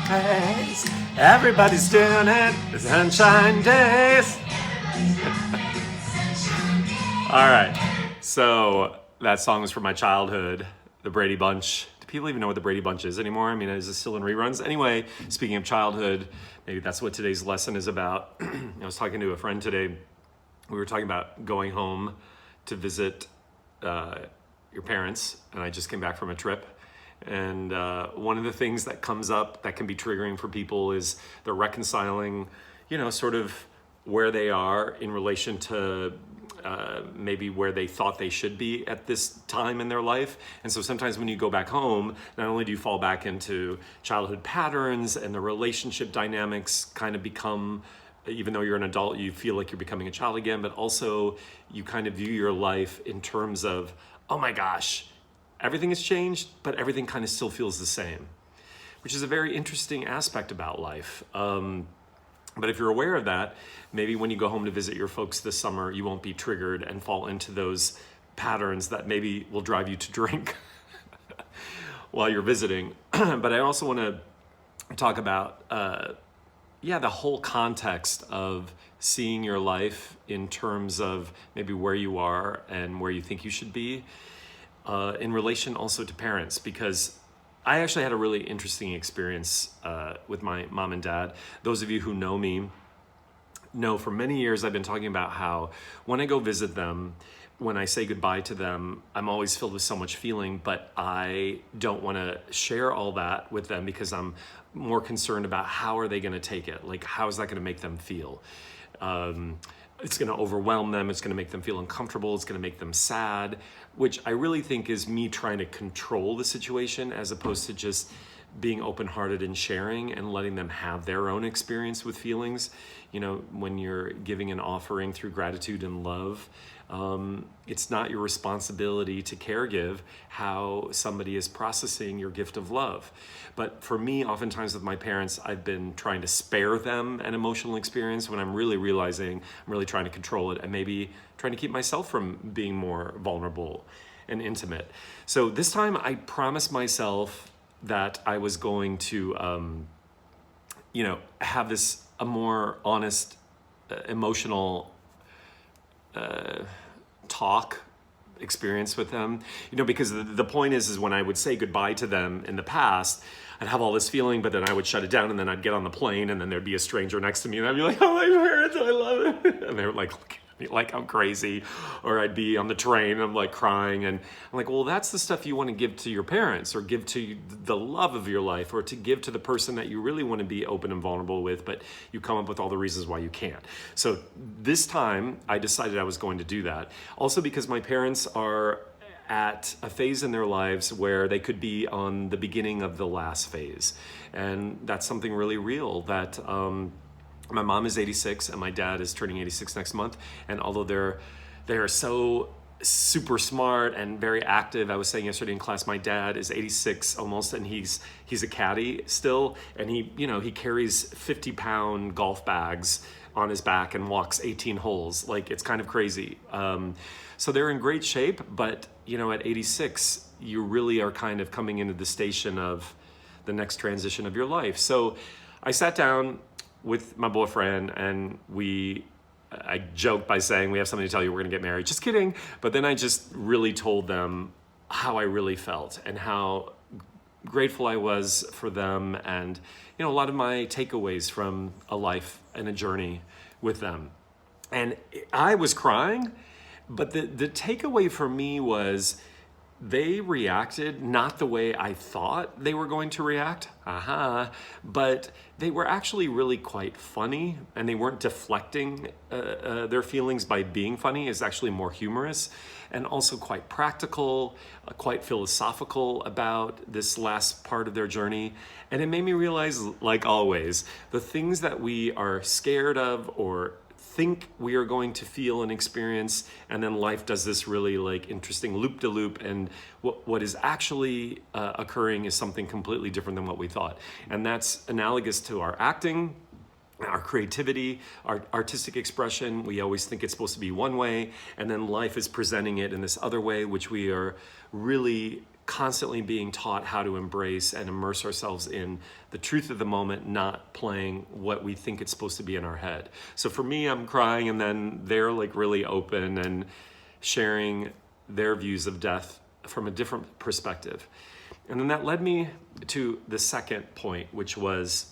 place. Everybody's doing it. The sunshine days. All right. So that song was from my childhood, The Brady Bunch. Do people even know what the Brady Bunch is anymore? I mean, is it still in reruns? Anyway, speaking of childhood, maybe that's what today's lesson is about. I was talking to a friend today. We were talking about going home to visit your parents, and I just came back from a trip. And one of the things that comes up that can be triggering for people is they're reconciling, sort of where they are in relation to maybe where they thought they should be at this time in their life. And so sometimes when you go back home, not only do you fall back into childhood patterns and the relationship dynamics kind of become, even though you're an adult, you feel like you're becoming a child again, but also you kind of view your life in terms of, oh my gosh, everything has changed, but everything kind of still feels the same, which is a very interesting aspect about life. But if you're aware of that, maybe when you go home to visit your folks this summer, you won't be triggered and fall into those patterns that maybe will drive you to drink while you're visiting. But I also want to talk about, the whole context of seeing your life in terms of maybe where you are and where you think you should be, in relation also to parents, because I actually had a really interesting experience with my mom and dad. Those of you who know me know for many years I've been talking about how when I go visit them, when I say goodbye to them, I'm always filled with so much feeling, but I don't want to share all that with them because I'm more concerned about how are they going to take it? Like, how is that going to make them feel? It's going to overwhelm them. It's going to make them feel uncomfortable. It's going to make them sad, which I really think is me trying to control the situation as opposed to just being open-hearted and sharing and letting them have their own experience with feelings. When you're giving an offering through gratitude and love, it's not your responsibility to caregive how somebody is processing your gift of love. But for me, oftentimes with my parents, I've been trying to spare them an emotional experience when I'm really realizing I'm really trying to control it and maybe trying to keep myself from being more vulnerable and intimate. So this time I promised myself that I was going to, have a more honest, emotional talk experience with them, because the point is when I would say goodbye to them in the past, I'd have all this feeling, but then I would shut it down and then I'd get on the plane and then there'd be a stranger next to me and I'd be like, oh, my parents, I love it. And they were like, like I'm crazy. Or I'd be on the train and I'm like crying and I'm like, well, that's the stuff you want to give to your parents or give to the love of your life or to give to the person that you really want to be open and vulnerable with, but you come up with all the reasons why you can't. So this time I decided I was going to do that. Also because my parents are at a phase in their lives where they could be on the beginning of the last phase. And that's something really real that, my mom is 86 and my dad is turning 86 next month. And although they're so super smart and very active, I was saying yesterday in class, my dad is 86 almost, and he's a caddy still. And he carries 50-pound golf bags on his back and walks 18 holes. Like, it's kind of crazy. So they're in great shape, but at 86, you really are kind of coming into the station of the next transition of your life. So I sat down with my boyfriend and I joked by saying, we have something to tell you, we're gonna get married. Just kidding. But then I just really told them how I really felt and how grateful I was for them and, a lot of my takeaways from a life and a journey with them. And I was crying, but the takeaway for me was they reacted not the way I thought they were going to react, but they were actually really quite funny, and they weren't deflecting their feelings by being funny. It's actually more humorous and also quite practical, quite philosophical about this last part of their journey. And it made me realize, like always, the things that we are scared of or think we are going to feel and experience, and then life does this really interesting loop-de-loop, and what is actually occurring is something completely different than what we thought. And that's analogous to our acting, our creativity, our artistic expression. We always think it's supposed to be one way, and then life is presenting it in this other way, which we are really constantly being taught how to embrace and immerse ourselves in the truth of the moment, not playing what we think it's supposed to be in our head. So for me, I'm crying, and then they're like really open and sharing their views of death from a different perspective. And then that led me to the second point, which was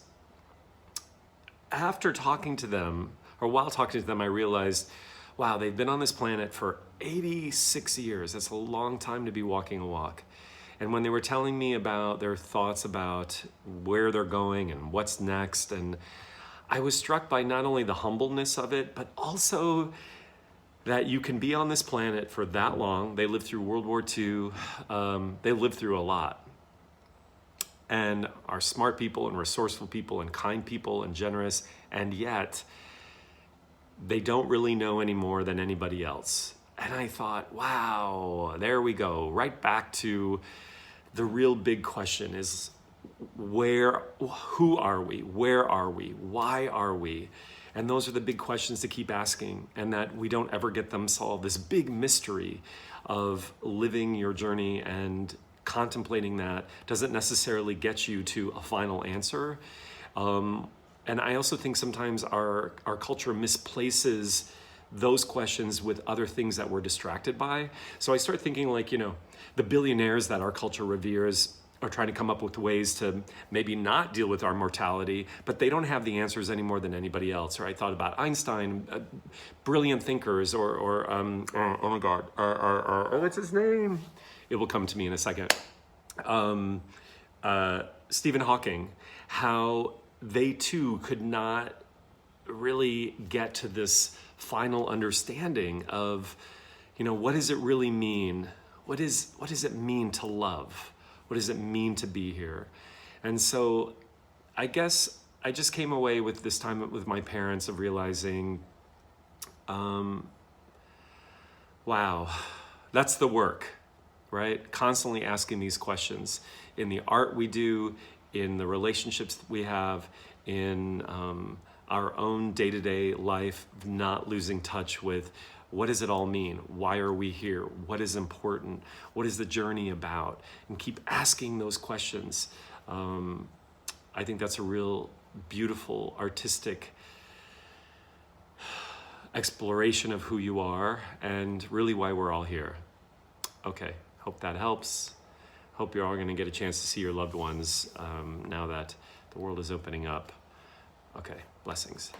after talking to them, or while talking to them, I realized, wow, they've been on this planet for 86 years. That's a long time to be walking a walk. And when they were telling me about their thoughts about where they're going and what's next, and I was struck by not only the humbleness of it, but also that you can be on this planet for that long. They lived through World War II. They lived through a lot, and are smart people and resourceful people and kind people and generous, and yet they don't really know any more than anybody else. And I thought, wow, there we go. Right back to the real big question is who are we? Where are we? Why are we? And those are the big questions to keep asking, and that we don't ever get them solved. This big mystery of living your journey and contemplating that doesn't necessarily get you to a final answer. And I also think sometimes our culture misplaces those questions with other things that we're distracted by. So I start thinking like, the billionaires that our culture reveres are trying to come up with ways to maybe not deal with our mortality, but they don't have the answers any more than anybody else. Or I thought about Einstein, brilliant thinkers, or oh my God, what's his name? It will come to me in a second. Stephen Hawking, how they too could not really get to this final understanding of, what does it really mean? What does it mean to love? What does it mean to be here? And so I guess I just came away with this time with my parents of realizing, wow, that's the work, right? Constantly asking these questions in the art we do, in the relationships that we have, in our own day-to-day life, not losing touch with what does it all mean? Why are we here? What is important? What is the journey about? And keep asking those questions. I think that's a real beautiful, artistic exploration of who you are and really why we're all here. Okay, hope that helps. Hope you're all going to get a chance to see your loved ones now that the world is opening up. Okay, blessings.